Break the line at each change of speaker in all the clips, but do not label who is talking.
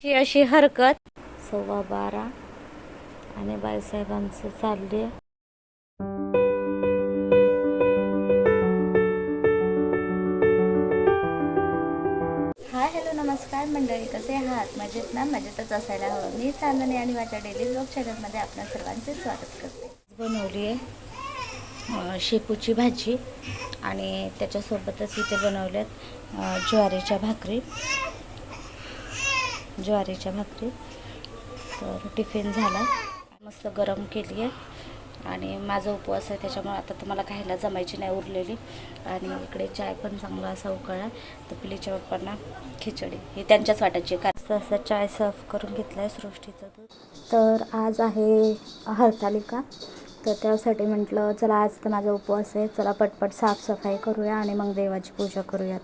ही अशी हरकत 12:15 आणि बाईसाहेबांचं चालले. हाय हॅलो नमस्कार मंडळी, कसे आहात? मजेत ना? मजेतच असायला हवं. मी चांदणी आणि माझ्या डेली ब्लॉग चॅनलमध्ये आपल्या सर्वांचे स्वागत करते. बनवली आहे शेपूची भाजी आणि त्याच्यासोबतच इथे बनवल्यात ज्वारीच्या भाकरी. तर टिफिन झाला, मस्त गरम केली आहे आणि माझा उपवास आहे त्याच्यामुळे आता तुम्हाला खायला जमायची नाही उरलेली. आणि इकडे चाय पण चांगला असा उकळला. तर पिलीच्या पप्पांना खिचडी ही त्यांच्याच वाटायची का असं चाय सर्व करून घेतला आहे सृष्टीचं दूध. तर आज आहे हरतालिका, तर त्यासाठी म्हटलं चला आज तर माझा उपवास आहे, चला पटपट साफसफाई करूया आणि मग देवाची पूजा करूयात.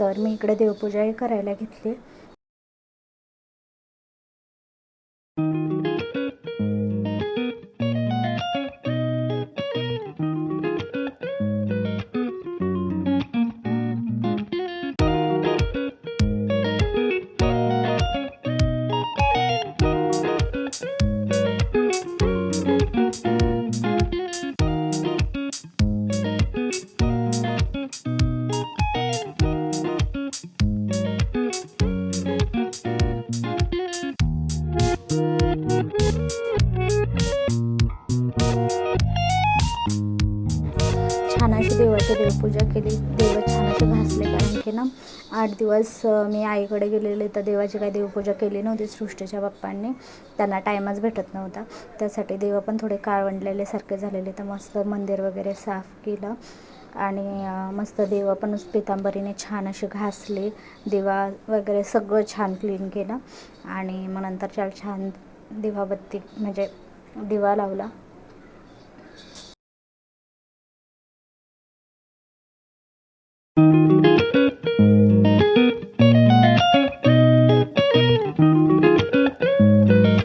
तर मी इकडे देवपूजाही करायला घेतली. छान अशी देवाची देवपूजा केली. देव छान असे भासले, कारण की ना 8 दिवस मी आईकडे गेलेले, तर देवाची काही देवपूजा केली नव्हती सृष्टीच्या बाप्पांनी. त्यांना टाईमच भेटत नव्हता, त्यासाठी देव पण थोडे काळवंडलेले सारखे झालेले. तर मस्त मंदिर वगैरे साफ केलं आणि मस्त देव पण पितांबरीने छान अशी घासली. दिवा वगैरे सगळं छान क्लीन केलं आणि मग नंतर छान दिवाबत्ती म्हणजे दिवा लावला.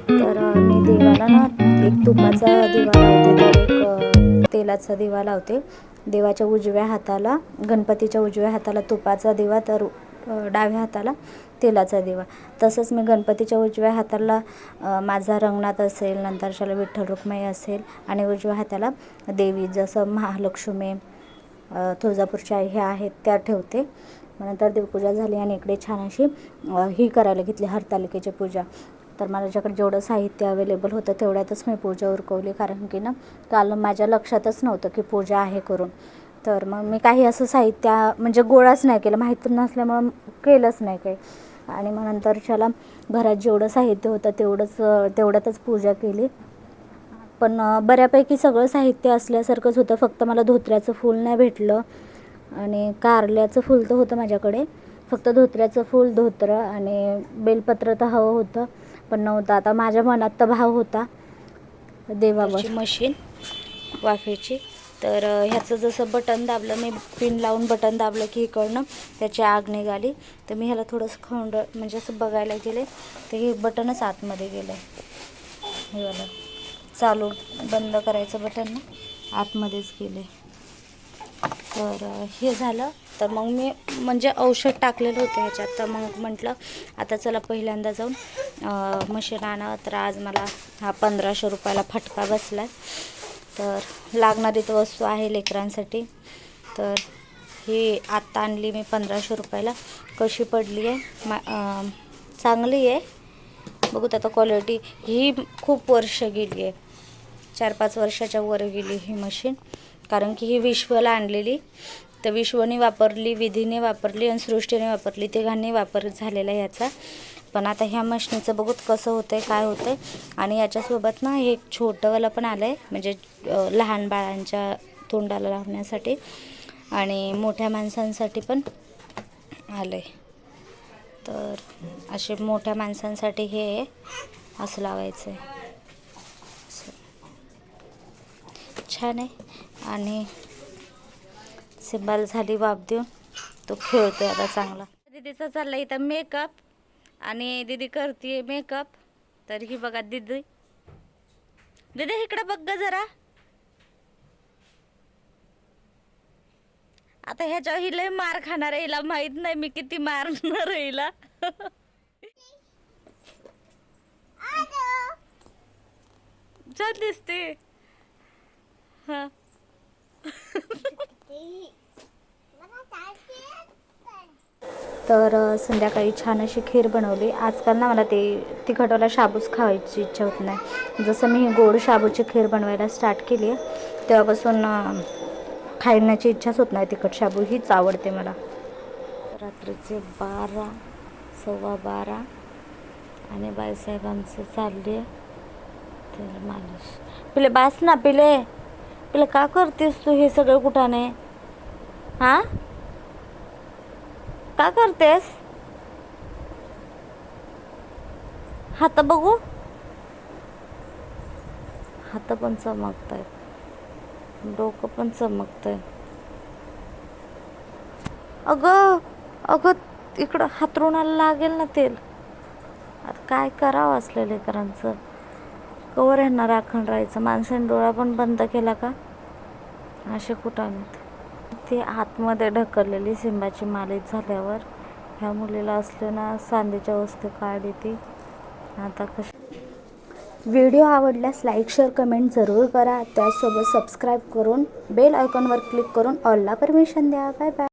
तर मी देवाला ना एक तुपाचा दिवा लावते, तर एक तेलाचा दिवा लावते. देवाच्या उजव्या हाताला, गणपतीच्या उजव्या हाताला तुपाचा दिवा, तर डाव्या हाताला तेलाचा दिवा. तसंच मी गणपतीच्या उजव्या हाताला माझा रंगनाथ असेल, नंतरच्याला विठ्ठल रुक्माई असेल आणि उजव्या हाताला देवी जसं महालक्ष्मी, तुळजापूरच्या ह्या आहेत त्या ठेवते. मग नंतर देवपूजा झाली आणि इकडे छान अशी ही करायला घेतली हरतालिकेची पूजा. तर माझ्याकडे जेवढं साहित्य अवेलेबल होतं तेवढ्यातच मी पूजा उरकवली, कारण की ना काल माझ्या लक्षातच नव्हतं की पूजा आहे करून. तर मग मी काही असं साहित्य म्हणजे गोळाच नाही केलं, माहीत नसल्यामुळं केलंच नाही काही. आणि मग नंतरच्याला घरात जेवढं साहित्य होतं तेवढ्यातच पूजा केली. पण बऱ्यापैकी सगळं साहित्य असल्यासारखंच होतं, फक्त मला धोत्र्याचं फूल नाही भेटलं आणि कारल्याचं फूल तर होतं माझ्याकडे. फक्त धोत्र्याचं फूल, धोत्र आणि बेलपत्र तर हवं होतं पण नव्हतं. आता माझ्या मनात तर भाव होता देवावर. मशीन वाफेची, तर ह्याचं जसं बटन दाबलं, मी पिन लावून बटन दाबलं की इकडनं त्याची आग निघाली. तर मी ह्याला थोडंसं खंड म्हणजे असं बघायला गेले तर हे बटनच आतमध्ये गेलं. हे वाला चालू बंद करायचं बटन ना आतमध्येच गेले. तर हे झालं. तर मग मी म्हणजे औषध टाकलेलं होतं ह्याच्यात, तर मग म्हटलं आता चला पहिल्यांदा जाऊन मशीन आणा. तर आज मला हा 1500 रुपयाला फटका बसला. तर लागणारी तर वस्तू आहे लेकरांसाठी. तर ही आत्ता आणली मी 1500 रुपयाला. कशी पडली आहे, चांगली आहे. बघूत आता क्वालिटी. ही खूप वर्ष गेली आहे, 4-5 वर्षाच्या वर गेली ही मशीन, कारण की ही विश्वला आणलेली. तर विश्वने वापरली, विधीने वापरली आणि सृष्टीने वापरली, तिघांनी वापर झालेला ह्याचा. पण आता ह्या मशीनचं बघूत कसं होतं आहे, काय होतं आहे. आणि याच्यासोबत ना हे एक छोटंवालं पण आलं आहे, म्हणजे लहान बाळांच्या तोंडाला लावण्यासाठी आणि मोठ्या माणसांसाठी पण आलं आहे. तर असे मोठ्या माणसांसाठी हे असं लावायचं आहे, छान आहे. आणि सिंबल झाली वाफ देऊन, तो खेळतोय आता चांगला. दीदीचा चालला इथं मेकअप आणि दीदी करते मेकअप. तर ही बघा दीदी, दीदी इकडे बघ ग जरा. आता ह्याच्या हिला मार खाणार आहे, हिला माहित नाही मी किती मारणार हिला. छान दिसते. हा तर संध्याकाळी छान अशी खीर बनवली. आजकाल ना मला ते तिखटवाला शाबूच खावायची इच्छा होत नाही. जसं मी गोड शाबूची खीर बनवायला स्टार्ट केली आहे तेव्हापासून खाण्याची इच्छाच होत नाही. तिखट शाबू हीच आवडते मला. रात्रीचे 12, 12:15 आणि बाईसाहेबांचं चालले तेल मालिश. पिले बास ना पिले. पिले का करतेस तू हे सगळं कुठाने? हां का करतेस? हात बघू. हात पण चमकत आहेत, डोकं पण चमकतंय. अगं अगं इकडं हातरुणाला लागेल ना तेल. आता काय करावं असलेलं लेकरांचं. कवर ह्यांना राखण राहायचं. माणसाने डोळा पण बंद केला का असे कुठं ती आतमध्ये ढकललेली सिंबाची मालिश झाल्यावर ह्या मुलीला असले ना सांधेच्या वस्ती काढली ती. आता कशी. व्हिडिओ आवडल्यास लाईक शेअर कमेंट जरूर करा. त्याचसोबत सबस्क्राईब करून बेल आयकॉनवर क्लिक करून ऑलला परमिशन द्या. Bye bye.